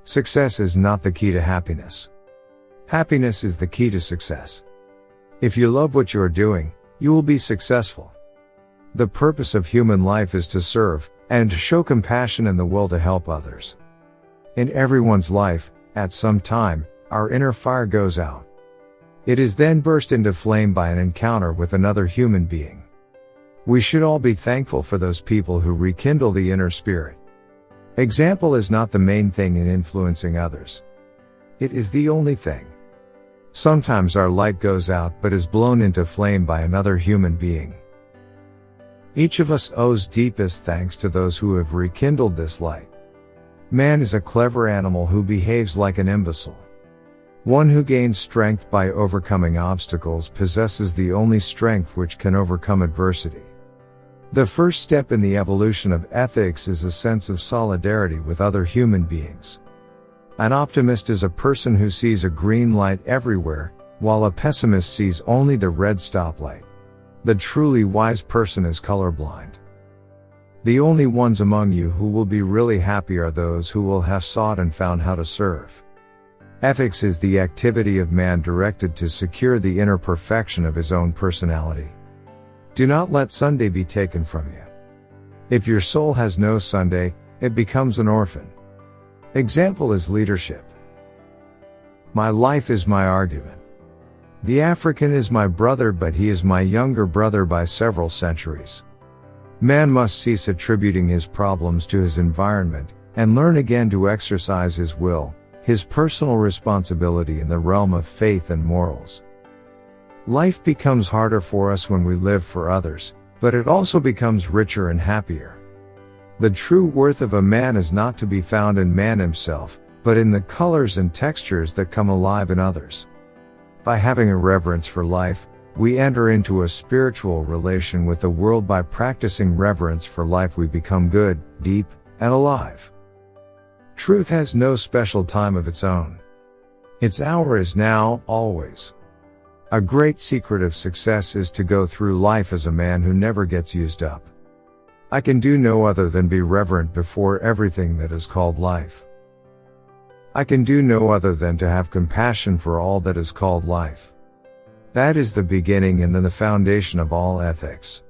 Success is not the key to happiness. Happiness is the key to success. If you love what you are doing, you will be successful. The purpose of human life is to serve, and to show compassion and the will to help others. In everyone's life, at some time, our inner fire goes out. It is then burst into flame by an encounter with another human being. We should all be thankful for those people who rekindle the inner spirit. Example is not the main thing in influencing others. It is the only thing. Sometimes our light goes out but is blown into flame by another human being. Each of us owes deepest thanks to those who have rekindled this light. Man is a clever animal who behaves like an imbecile. One who gains strength by overcoming obstacles possesses the only strength which can overcome adversity. The first step in the evolution of ethics is a sense of solidarity with other human beings. An optimist is a person who sees a green light everywhere, while a pessimist sees only the red stoplight. The truly wise person is colorblind. The only ones among you who will be really happy are those who will have sought and found how to serve. Ethics is the activity of man directed to secure the inner perfection of his own personality. Do not let Sunday be taken from you. If your soul has no Sunday, it becomes an orphan. Example is leadership. My life is my argument. The African is my brother, but he is my younger brother by several centuries. Man must cease attributing his problems to his environment, and learn again to exercise his will, his personal responsibility in the realm of faith and morals. Life becomes harder for us when we live for others, but it also becomes richer and happier. The true worth of a man is not to be found in man himself, but in the colors and textures that come alive in others. By having a reverence for life, we enter into a spiritual relation with the world. By practicing reverence for life, we become good, deep, and alive. Truth has no special time of its own. Its hour is now, always. A great secret of success is to go through life as a man who never gets used up. I can do no other than be reverent before everything that is called life. I can do no other than to have compassion for all that is called life. That is the beginning and then the foundation of all ethics.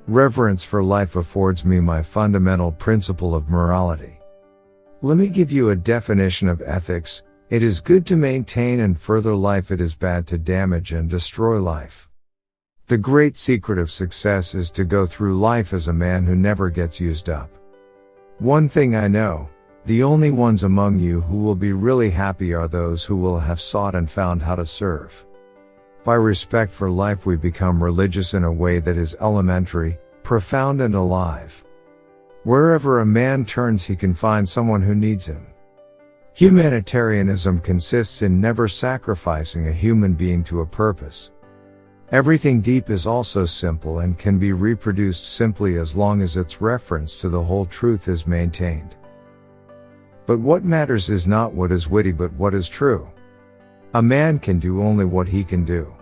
Reverence for life affords me my fundamental principle of morality. Let me give you a definition of ethics. It is good to maintain and further life. It is bad to damage and destroy life. The great secret of success is to go through life as a man who never gets used up. One thing I know, the only ones among you who will be really happy are those who will have sought and found how to serve. By respect for life, we become religious in a way that is elementary, profound, and alive. Wherever a man turns, he can find someone who needs him. Humanitarianism consists in never sacrificing a human being to a purpose. Everything deep is also simple and can be reproduced simply as long as its reference to the whole truth is maintained. But what matters is not what is witty but what is true. A man can do only what he can do.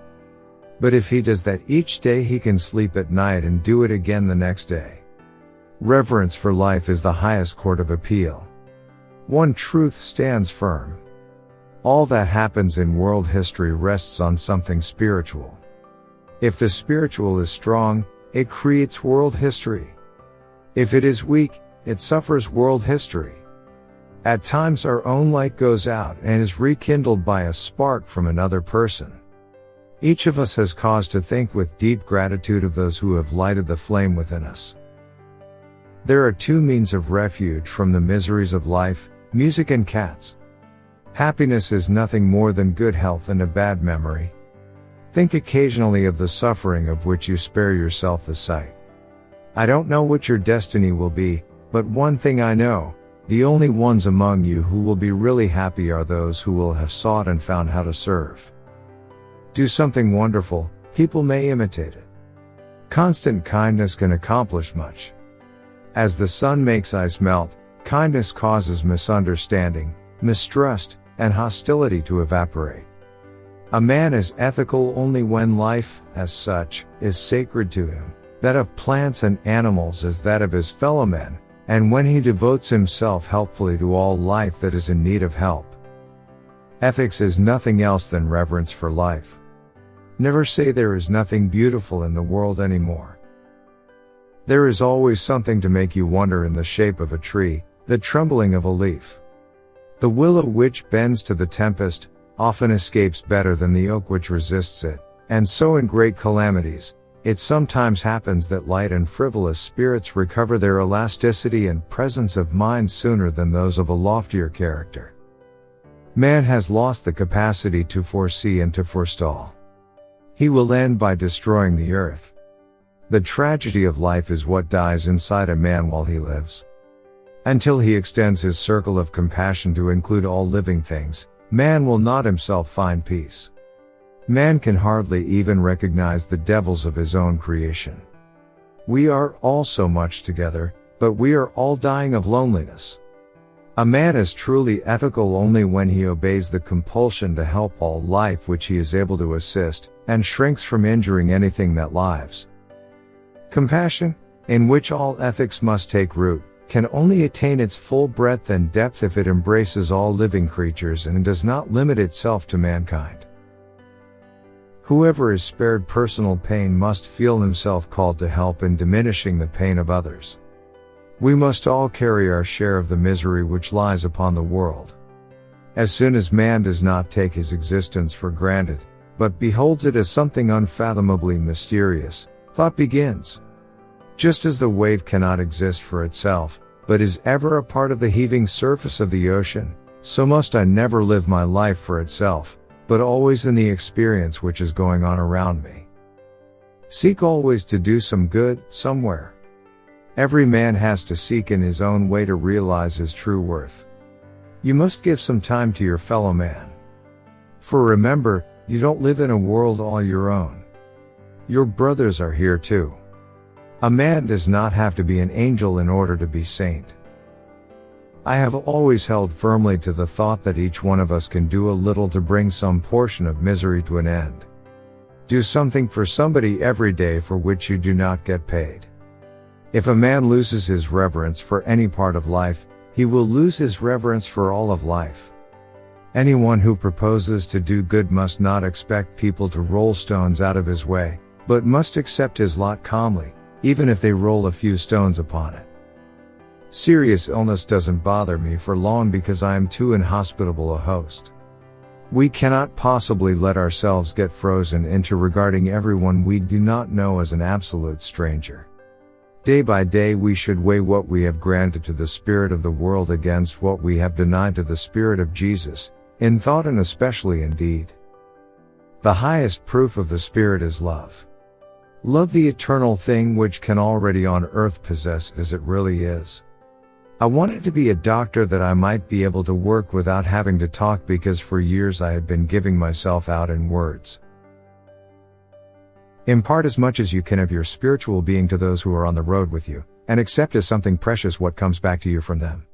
But if he does that each day, he can sleep at night and do it again the next day. Reverence for life is the highest court of appeal. One truth stands firm. All that happens in world history rests on something spiritual. If the spiritual is strong, it creates world history. If it is weak, it suffers world history. At times our own light goes out and is rekindled by a spark from another person. Each of us has cause to think with deep gratitude of those who have lighted the flame within us. There are two means of refuge from the miseries of life: music and cats. Happiness is nothing more than good health and a bad memory. Think occasionally of the suffering of which you spare yourself the sight. I don't know what your destiny will be, but one thing I know: the only ones among you who will be really happy are those who will have sought and found how to serve. Do something wonderful, people may imitate it. Constant kindness can accomplish much. As the sun makes ice melt, kindness causes misunderstanding, mistrust, and hostility to evaporate. A man is ethical only when life, as such, is sacred to him, that of plants and animals as that of his fellow men, and when he devotes himself helpfully to all life that is in need of help. Ethics is nothing else than reverence for life. Never say there is nothing beautiful in the world anymore. There is always something to make you wonder in the shape of a tree, the trembling of a leaf. The willow which bends to the tempest, often escapes better than the oak which resists it, and so in great calamities, it sometimes happens that light and frivolous spirits recover their elasticity and presence of mind sooner than those of a loftier character. Man has lost the capacity to foresee and to forestall. He will end by destroying the earth. The tragedy of life is what dies inside a man while he lives. Until he extends his circle of compassion to include all living things, man will not himself find peace. Man can hardly even recognize the devils of his own creation. We are all so much together, but we are all dying of loneliness. A man is truly ethical only when he obeys the compulsion to help all life which he is able to assist, and shrinks from injuring anything that lives. Compassion, in which all ethics must take root, can only attain its full breadth and depth if it embraces all living creatures and does not limit itself to mankind. Whoever is spared personal pain must feel himself called to help in diminishing the pain of others. We must all carry our share of the misery which lies upon the world. As soon as man does not take his existence for granted, but beholds it as something unfathomably mysterious, thought begins. Just as the wave cannot exist for itself, but is ever a part of the heaving surface of the ocean, so must I never live my life for itself, but always in the experience which is going on around me. Seek always to do some good, somewhere. Every man has to seek in his own way to realize his true worth. You must give some time to your fellow man. For remember, you don't live in a world all your own. Your brothers are here too. A man does not have to be an angel in order to be saint. I have always held firmly to the thought that each one of us can do a little to bring some portion of misery to an end. Do something for somebody every day for which you do not get paid. If a man loses his reverence for any part of life, he will lose his reverence for all of life. Anyone who proposes to do good must not expect people to roll stones out of his way, but must accept his lot calmly, even if they roll a few stones upon it. Serious illness doesn't bother me for long because I am too inhospitable a host. We cannot possibly let ourselves get frozen into regarding everyone we do not know as an absolute stranger. Day by day we should weigh what we have granted to the spirit of the world against what we have denied to the spirit of Jesus, in thought and especially in deed. The highest proof of the spirit is love. Love the eternal thing which can already on earth possess as it really is. I wanted to be a doctor that I might be able to work without having to talk because for years I had been giving myself out in words. Impart as much as you can of your spiritual being to those who are on the road with you, and accept as something precious what comes back to you from them.